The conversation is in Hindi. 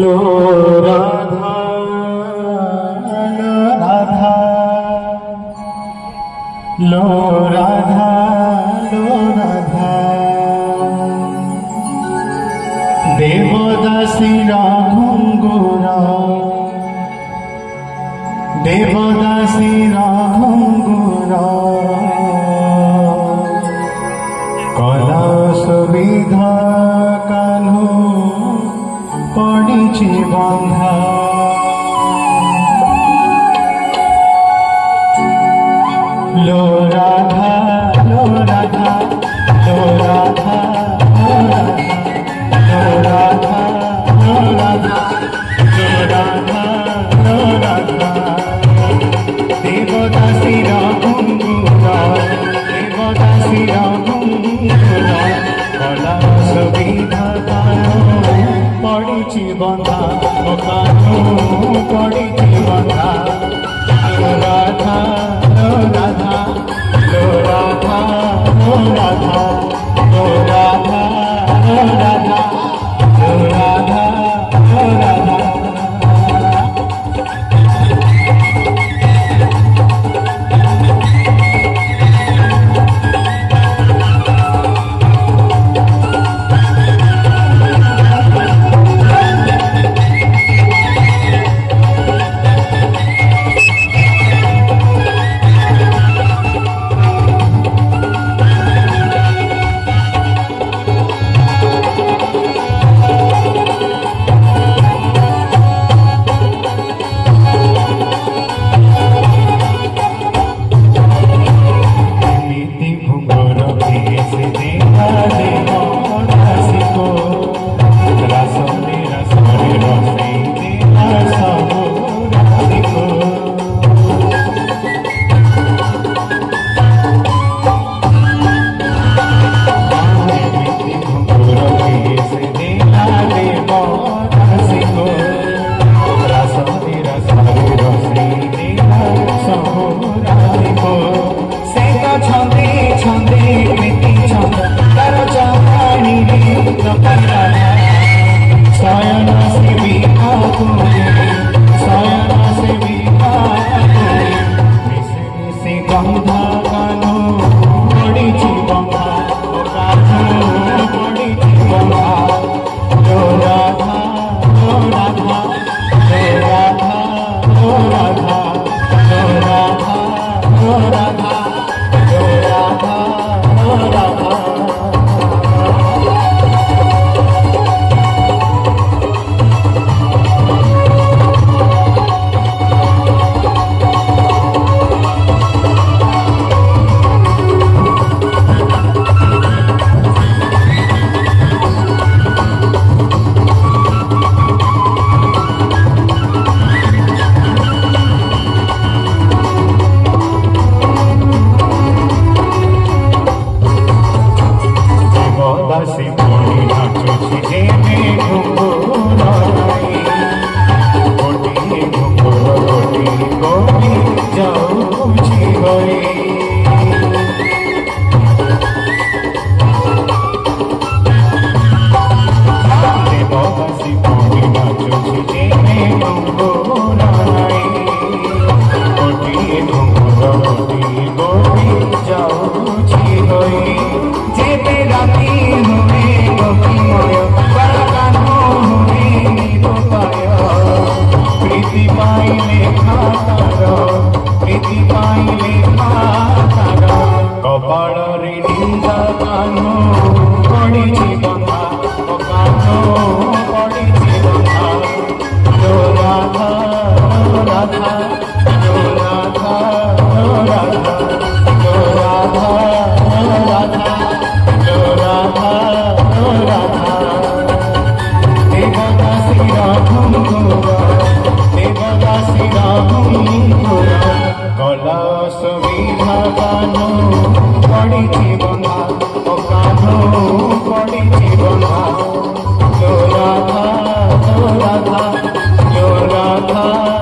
लो राधा लो राधा लो राधा देवदासीरा घुंगुरा देवदासीरा घुंगुरा कला सुविधा कान्हू पड़िछि बंधा लो राधा लो राधा लो राधा लो राधा लो राधा लो राधा लो राधा देवदासीरा घुंगुरा देवदासीरा घुंगुरा कला सुविधा कान्हू पड़िछि बंधा कान्हू पड़िछि बंधा लो राधा लो राधा लो राधा लो राधा लो राधा लो राधा लो राधा लो राधा सुविधा कान्हू पड़िछि बंधा कान्हू पड़िछि बंधा लो राधा लो राधा लो राधा।